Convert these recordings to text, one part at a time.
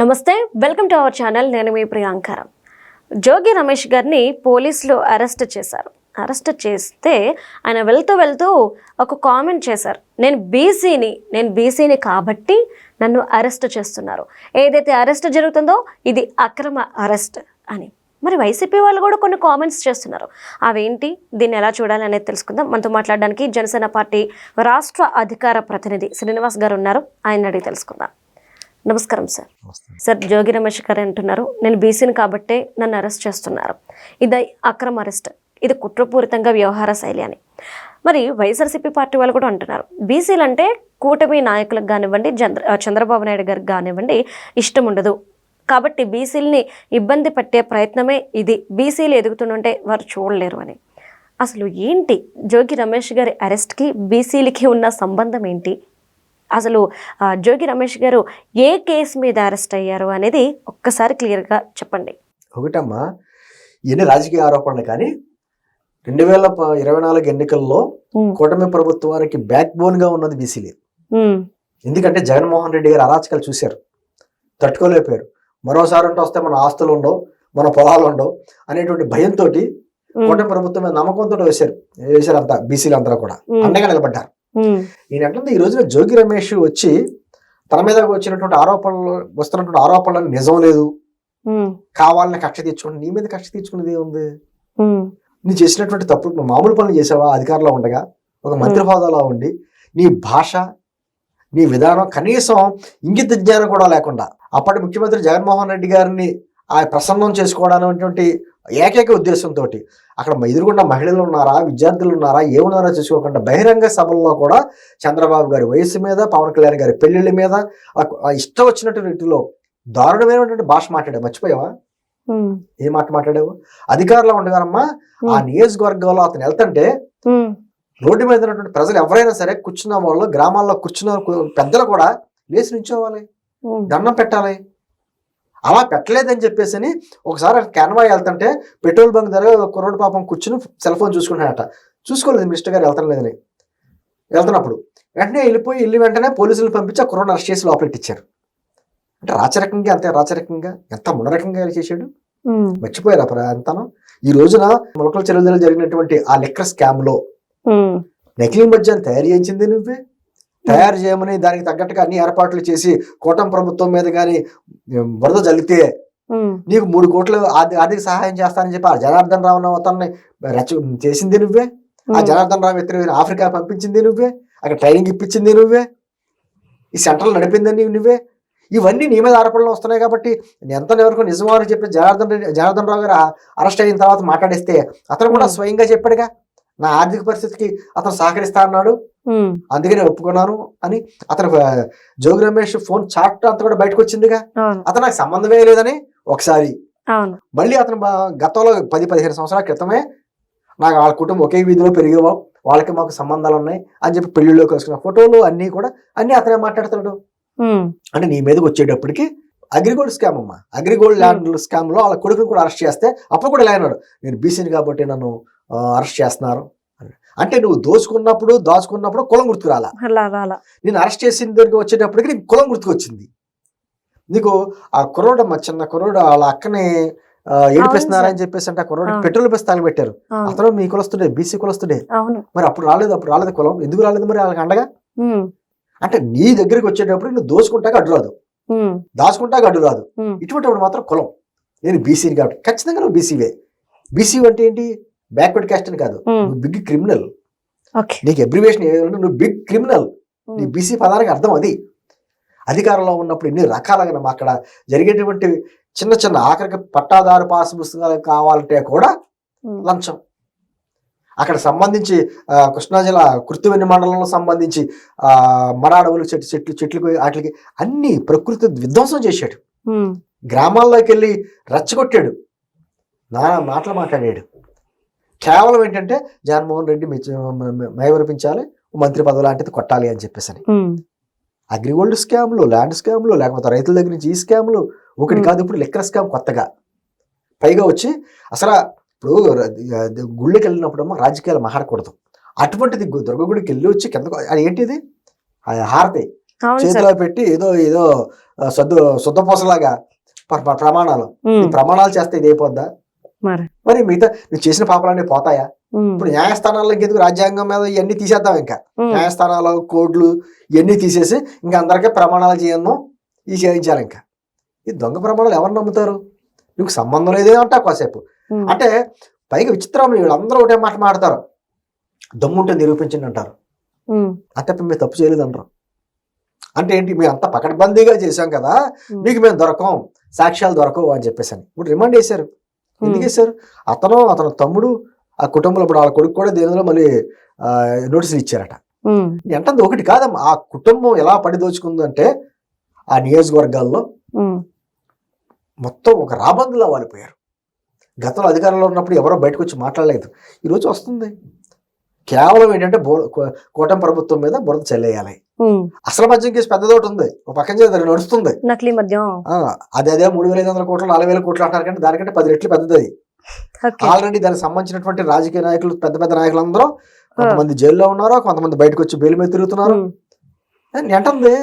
నమస్తే, welcome to our channel. నేను మీ ప్రియాంక. జోగి రమేష్ గారిని పోలీసులు అరెస్ట్ చేశారు. అరెస్ట్ చేస్తే ఆయన వెళ్తూ ఒక కామెంట్ చేశారు. నేను బీసీని కాబట్టి నన్ను అరెస్ట్ చేస్తున్నారు. ఏదైతే అరెస్ట్ జరుగుతుందో ఇది అక్రమ అరెస్ట్ అని. మరి వైసీపీ వాళ్ళు కూడా కొన్ని కామెంట్స్ చేస్తున్నారు. అవేంటి, దీన్ని ఎలా చూడాలి అనేది తెలుసుకుందాం. మనతో మాట్లాడడానికి జనసేన పార్టీ రాష్ట్ర అధికార ప్రతినిధి శ్రీనివాస్ గారు ఉన్నారు. ఆయన అడిగి తెలుసుకుందాం. నమస్కారం సార్. సార్, జోగి రమేష్ గారు అంటున్నారు, నేను బీసీని కాబట్టే నన్ను అరెస్ట్ చేస్తున్నారు. ఇది అక్రమ అరెస్ట్, ఇది కుట్రపూరితంగా వ్యవహార శైలి అని. మరి వైఎస్ఆర్సీపీ పార్టీ వాళ్ళు కూడా అంటున్నారు, బీసీలు అంటే కూటమి నాయకులకు కానివ్వండి, చంద్రబాబు నాయుడు గారికి కానివ్వండి ఇష్టం ఉండదు కాబట్టి బీసీలని ఇబ్బంది పెట్టే ప్రయత్నమే ఇది, బీసీలు ఎదుగుతుంటే వారు చూడలేరు అని. అసలు ఏంటి జోగి రమేష్ గారి అరెస్ట్కి బీసీలకి ఉన్న సంబంధం ఏంటి? అసలు జోగి రమేష్ గారు ఏ కేసు మీద అరెస్ట్ అయ్యారు అనేది ఒక్కసారి క్లియర్గా చెప్పండి. ఒకటమ్మా, ఎన్ని రాజకీయ ఆరోపణలు కానీ 2024 ఎన్నికల్లో కూటమి ప్రభుత్వానికి బ్యాక్ బోన్ గా ఉన్నది బీసీలే. ఎందుకంటే జగన్మోహన్ రెడ్డి గారు అరాచకాలు చూశారు, తట్టుకోలేకపోయారు. మరోసారి వస్తే మన ఆస్తులు ఉండవు, మన పొలాలు ఉండవు అనేటువంటి భయంతో కూటమి ప్రభుత్వం మీద నమ్మకంతో వేశారు అంతా, బీసీలు అందరూ కూడా అండగా నిలబడ్డారు. నేనంటే ఈ రోజున జోగి రమేష్ వచ్చి తన మీద వచ్చినటువంటి వస్తున్నటువంటి ఆరోపణలు నిజం లేదు, కావాలని కక్ష తీర్చుకుని, నీ మీద కక్ష తీర్చుకునేది ఏముంది? నీ చేసినటువంటి తప్పు మామూలు పనులు చేసావా? అధికారంలో ఉండగా, ఒక మంత్రి హోదాలో ఉండి నీ భాష, నీ విధానం, కనీసం ఇంగిత జ్ఞానం కూడా లేకుండా అప్పటి ముఖ్యమంత్రి జగన్మోహన్ రెడ్డి గారిని ఆ ప్రసన్నం చేసుకోవడానికి ఏకైక ఉద్దేశంతో అక్కడ ఎదురుగుండా మహిళలు ఉన్నారా, విద్యార్థులు ఉన్నారా, ఏమున్నారో చూసుకోకుండా బహిరంగ సభల్లో కూడా చంద్రబాబు గారి వయసు మీద, పవన్ కళ్యాణ్ గారి పెళ్లిళ్ళ మీద ఇష్టం వచ్చినట్టు రీతిలో దారుణమైనటువంటి భాష మాట్లాడావు. మర్చిపోయావా? ఏ మాట మాట్లాడావు? అధికారంలో ఉండగానమ్మా ఆ నియోజకవర్గంలో అతను వెళ్తుంటే రోడ్డు మీద ఉన్నటువంటి ప్రజలు ఎవరైనా సరే కూర్చున్న వాళ్ళు, గ్రామాల్లో కూర్చున్న పెద్దలు కూడా లేచి నుంచోవాలి, దండం పెట్టాలి. అలా పెట్టలేదని చెప్పేసి ఒకసారి క్యాన్వా వెళ్తుంటే పెట్రోల్ బంక్ దగ్గర కుర్రోడు పాపం కూర్చుని సెల్ ఫోన్ చూసుకుంటాడట. చూసుకోలేదు మినిస్టర్ గారు వెళ్తలేదని. వెళ్తున్నప్పుడు వెంటనే వెళ్ళి వెంటనే పోలీసులు పంపించి ఆ కుర్రోడు అరెస్ట్ చేసి లోపలెట్టించారు. అంటే రాచరకంగా, అంతే రాచరకంగా, ఎంత మునరకంగా చేశాడు. మర్చిపోయారా అంతాను? ఈ రోజున మొలకల చెరువులో జరిగినటువంటి ఆ లిక్కర్ స్కామ్ లో నకిలీ మద్యాన్ని తయారు చేయించింది నువ్వే. తయారు చేయమని దానికి తగ్గట్టుగా అన్ని ఏర్పాట్లు చేసి కూటమి ప్రభుత్వం మీద కానీ బురద జల్లితే నీకు 3 కోట్లు ఆర్థిక సహాయం చేస్తానని చెప్పి ఆ జనార్దన్ రావు అతన్ని చేసింది నువ్వే. ఆ జనార్దన్ రావు వ్యక్తిని ఆఫ్రికా పంపించింది నువ్వే, అక్కడ ట్రైనింగ్ ఇప్పించింది నువ్వే, ఈ సెంటర్లు నడిపిందని నువ్వే. ఇవన్నీ నీ మీద ఆరోపణలు వస్తున్నాయి కాబట్టి ఎవరికో నిజమో అని చెప్పి జనార్దన్ రావు గారు అరెస్ట్ అయిన తర్వాత మాట్లాడేస్తే అతను కూడా స్వయంగా చెప్పాడుగా, నా ఆర్థిక పరిస్థితికి అతను సహకరిస్తా అన్నాడు, అందుకే నేను ఒప్పుకున్నాను అని. అతను జోగి రమేష్ ఫోన్ చాట్ అంతా కూడా బయటకు వచ్చిందిగా. అతను నాకు సంబంధమే లేదని ఒకసారి, మళ్ళీ అతను గతంలో 10-15 సంవత్సరాల క్రితమే నాకు వాళ్ళ కుటుంబం ఒకే వీధిలో పెరిగేవా, వాళ్ళకి మాకు సంబంధాలు ఉన్నాయి అని చెప్పి పెళ్లిలో కలుసుకున్న ఫోటోలు అన్ని అతనే మాట్లాడుతున్నాడు. అంటే నీ మీదకి వచ్చేటప్పటికి అగ్రిగోల్డ్ స్కామ్ అమ్మా, అగ్రిగోల్డ్ ల్యాండ్ స్కామ్ లో వాళ్ళ కొడుకుని కూడా అరెస్ట్ చేస్తే అప్పుడు కూడా ఇలా అన్నాడు, నేను బీసీని కాబట్టి నన్ను అరెస్ట్ చేస్తున్నారు. అంటే నువ్వు దాచుకున్నప్పుడు కులం గుర్తుకు రాలా. నేను అరెస్ట్ చేసిన దగ్గరికి వచ్చేటప్పటికి నీకు కులం గుర్తుకొచ్చింది. నీకు ఆ కుర్రోడమ్మ, చిన్న కుర్రోడు వాళ్ళ అక్కని ఏడిపిస్తున్నారని చెప్పేసి అంటే ఆ కుర్రోడు పెట్రోల్ బస్తాలు పెట్టారు. అతను మీ కులస్తుడే, బీసీ కులస్తుడే. మరి అప్పుడు రాలేదు కులం, ఎందుకు రాలేదు మరి వాళ్ళకి అండగా? అంటే నీ దగ్గరికి వచ్చేటప్పుడు నువ్వు దోచుకుంటాక అడ్డు రాదు, దాచుకుంటాక అడ్డు రాదు. ఇటువంటిప్పుడు మాత్రం కులం, నేను బీసీని కాబట్టి ఖచ్చితంగా నువ్వు బీసీవే. బీసీ అంటే ఏంటి? బ్యాక్వర్డ్ క్యాస్ట్ అని కాదు, నువ్వు బిగ్ క్రిమినల్. నీకు అబ్రివేషన్ ఏదంటే నువ్వు బిగ్ క్రిమినల్. నీ బీసీ పదానికి అర్థం అది. అధికారంలో ఉన్నప్పుడు ఎన్ని రకాలుగా అక్కడ జరిగేటువంటి చిన్న ఆఖరికి పట్టాదారు పాస్ పుస్తకాలు కావాలంటే కూడా లంచం. అక్కడ సంబంధించి కృష్ణా జిల్లా కృత్తివెన్ని మండలంలో సంబంధించి మరాడవులు చెట్లకు వాటికి అన్ని ప్రకృతి విధ్వంసం చేశాడు. గ్రామాల్లోకి వెళ్ళి రెచ్చగొట్టాడు, నానా మాటలు మాట్లాడాడు. కేవలం ఏంటంటే జగన్మోహన్ రెడ్డి మైమరిపించాలి, మంత్రి పదవి లాంటిది కొట్టాలి అని చెప్పేసి. అగ్రిగోల్డ్ స్కామ్లు, ల్యాండ్ స్కామ్లు, లేకపోతే రైతుల దగ్గర నుంచి ఈ స్కామ్లు ఒకటి కాదు. ఇప్పుడు లిక్కర్ స్కామ్ కొత్తగా పైగా వచ్చి అసలు ఇప్పుడు గుళ్ళకి వెళ్ళినప్పుడు రాజకీయాలు మాట్లాడకూడదు. అటువంటిది దుర్గ గుడికి వెళ్ళి వచ్చి కింద అది ఏంటిది హారతి అవును సార్. చేతిలో పెట్టి ఏదో ఏదో శుద్ధపూసలాగా ప్రమాణాలు, ఈ ప్రమాణాలు చేస్తే ఇది అయిపోద్దా? మరి మిగతా నువ్వు చేసిన పాపాలన్నీ పోతాయా? ఇప్పుడు న్యాయస్థానాల్లో ఎందుకు రాజ్యాంగం మీద ఇవన్నీ తీసేద్దాం, ఇంకా న్యాయస్థానాలు కోడ్లు ఇవన్నీ తీసేసి ఇంకా అందరికీ ప్రమాణాలు చేయను ఇవి చేయించాలి. ఇంకా ఈ దొంగ ప్రమాణాలు ఎవరు నమ్ముతారు? నీకు సంబంధం లేదే అంటా కాసేపు. అంటే పైగా విచిత్రం, వీళ్ళందరూ ఒకటే మాట మాడతారు, దమ్ముంటే నిరూపించండి అంటారు, అంటే మేము తప్పు చేయలేదు అంటారు. అంటే ఏంటి, మేము అంత పకడ్బందీగా చేశాం కదా, మీకు మేము దొరకం, సాక్ష్యాలు దొరకవు అని చెప్పేసి ఇప్పుడు రిమాండ్ వేశారు. ఎందుకు వేశారు? అతను తమ్ముడు ఆ కుటుంబంలో ఇప్పుడు వాళ్ళ కొడుకు కూడా దేనిలో మళ్ళీ నోటీసులు ఇచ్చారట. ఎంతంది ఒకటి కాదమ్మా, ఆ కుటుంబం ఎలా పడి దోచుకుందంటే ఆ నియోజకవర్గాల్లో మొత్తం ఒక రాబందులా వాలిపోయారు. గతంలో అధికారంలో ఉన్నప్పుడు ఎవరో బయటకు వచ్చి మాట్లాడలేదు. ఈరోజు వస్తుంది కేవలం ఏంటంటే కూటమి ప్రభుత్వం మీద బురద చల్లేయాలి. అసలు మద్యం కేసు పెద్దదోటి ఉంది, ఒక పక్కన చేసి నడుస్తుంది నకిలీ మద్యం. అదే 3,500 కోట్లు 4,000 కోట్లు అంటారు కంటే దానికంటే 10 రెట్లు పెద్దది. ఆల్రెడీ దానికి సంబంధించినటువంటి రాజకీయ నాయకులు, పెద్ద పెద్ద నాయకులందరూ కొంతమంది జైల్లో ఉన్నారు, కొంతమంది బయటకు వచ్చి బెయిల్ మీద తిరుగుతున్నారు. ఏంటంటే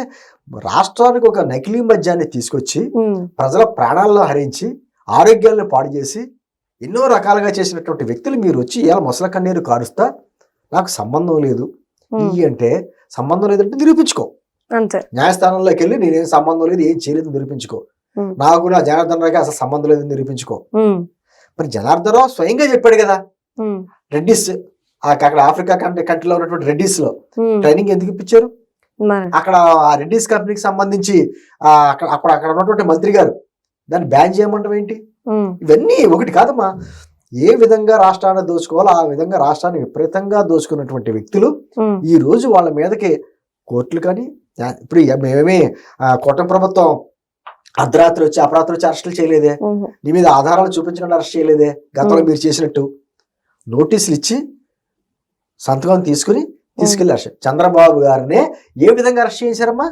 రాష్ట్రానికి ఒక నకిలీ మద్యాన్ని తీసుకొచ్చి ప్రజల ప్రాణాలను హరించి ఆరోగ్యాలను పాడు చేసి ఎన్నో రకాలుగా చేసినటువంటి వ్యక్తులు మీరు వచ్చి ఇలా మొసల కన్నీరు కారుస్తా నాకు సంబంధం లేదు అంటే సంబంధం లేదంటే నిరూపించుకో. న్యాయస్థానంలోకి వెళ్ళి నేనేం సంబంధం లేదు, ఏం చేయలేదు నిరూపించుకో. నాకు నా జనార్దన్ రావుకి అసలు సంబంధం లేదని నిరూపించుకో. మరి జనార్దన్ రావు స్వయంగా చెప్పాడు కదా, రెడ్డిస్ అక్కడ ఆఫ్రికా కంట్రీలో ఉన్నటువంటి రెడ్డిస్ లో ట్రైనింగ్ ఎందుకు ఇప్పించారు? అక్కడ ఆ రెడ్డిస్ కంపెనీకి సంబంధించి అక్కడ ఉన్నటువంటి మంత్రి గారు దాన్ని బ్యాన్ చేయమంటాం ఏంటి? ఇవన్నీ ఒకటి కాదమ్మా. ఏ విధంగా రాష్ట్రాన్ని దోచుకోవాలో ఆ విధంగా రాష్ట్రాన్ని విపరీతంగా దోచుకున్నటువంటి వ్యక్తులు ఈ రోజు వాళ్ళ మీదకి కోర్టులు కానీ, ఇప్పుడు మేమేమి కూటమి ప్రభుత్వం అర్ధరాత్రి వచ్చి అపరాత్రి వచ్చి అరెస్టులు చేయలేదే, నీ మీద ఆధారాలు చూపించకుండా అరెస్ట్ చేయలేదే. గతంలో మీరు చేసినట్టు నోటీసులు ఇచ్చి సంతకం తీసుకెళ్లి అరెస్ట్. చంద్రబాబు గారినే ఏ విధంగా అరెస్ట్ చేశారమ్మా?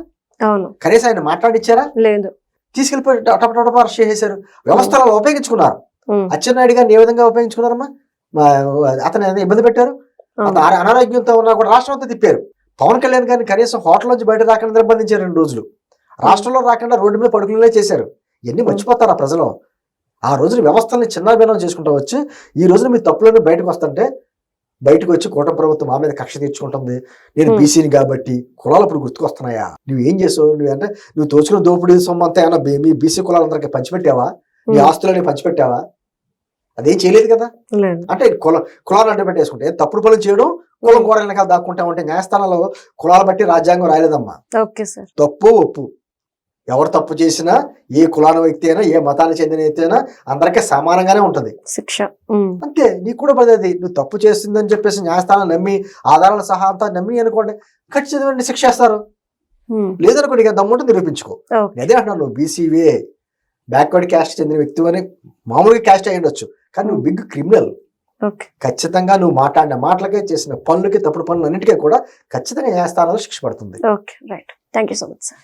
కనీసం ఆయన మాట్లాడిచ్చారా? లేదు. తీసుకెళ్లిపోయి టపటప అరెస్ట్ చేసేశారు. వ్యవస్థలను ఉపయోగించుకున్నారు. అచ్చెన్నాయుడు గారిని ఏ విధంగా ఉపయోగించుకున్నారమ్మా? అతను ఇబ్బంది పెట్టారు. అనారోగ్యంతో ఉన్నా కూడా రాష్ట్రం అంతా తిప్పారు. పవన్ కళ్యాణ్ గారిని కనీసం హోటల్ నుంచి బయట రాకుండా నిర్బంధించారు 2 రోజులు. రాష్ట్రంలో రాకుండా రోడ్డు మీద పడుకునే చేశారు. ఎన్ని మర్చిపోతారు ఆ ప్రజలు? ఆ రోజున వ్యవస్థల్ని చిన్నాభిన్నం చేసుకుంటూ వచ్చి ఈ రోజున మీ తప్పులను బయటకు వస్తుంటే బయటకు వచ్చి కూటమి ప్రభుత్వం మా మీద కక్ష తీర్చుకుంటుంది. నేను బీసీని కాబట్టి కులాలు ఇప్పుడు గుర్తుకొస్తున్నాయా? నువ్వు ఏం చేసావు? నువ్వంటే నువ్వు తోచుకున్న దోపిడీ సొమ్మంతా ఏమన్నా మీ బీసీ కులాలందరికీ పంచిపెట్టావా? నీ ఆస్తులని పంచిపెట్టావా? అదేం చేయలేదు కదా. అంటే కులాలు అడ్డు పెట్టేసుకుంటే తప్పుడు పనులు చేయడం, కులం కూడా వెనకాల దాక్కుంటా ఉంటే న్యాయస్థానాల్లో కులాలు బట్టి రాజ్యాంగం రాయలేదమ్మా. తప్పు ఒప్పు ఎవరు తప్పు చేసినా, ఏ కులాల వ్యక్తి అయినా, ఏ మతానికి చెందిన వ్యక్తి అయినా అందరికీ సమానంగానే ఉంటది శిక్ష. అంతే. నీకు కూడా పడేది. నువ్వు తప్పు చేస్తుందని చెప్పేసి న్యాయస్థానం నమ్మి ఆధారాల సహా అంతా నమ్మి అనుకోండి, ఖచ్చితంగా శిక్ష వేస్తారు. లేదనుకోండి ఇక దమ్ముంటే నిరూపించుకో. అదే అంటున్నాను, నువ్వు బీసీవే బ్యాక్వర్డ్ క్యాస్ట్ చెందిన వ్యక్తి అని మామూలుగా క్యాస్ట్ అయ్యి ఉండొచ్చు, కానీ నువ్వు బిగ్ క్రిమినల్. ఖచ్చితంగా నువ్వు మాట్లాడిన మాటలకే, చేసిన పనులకి, తప్పుడు పనులు అన్నిటికీ కూడా ఖచ్చితంగా న్యాయస్థానంలో శిక్ష పడుతుంది. Okay, right. Thank you so much sir.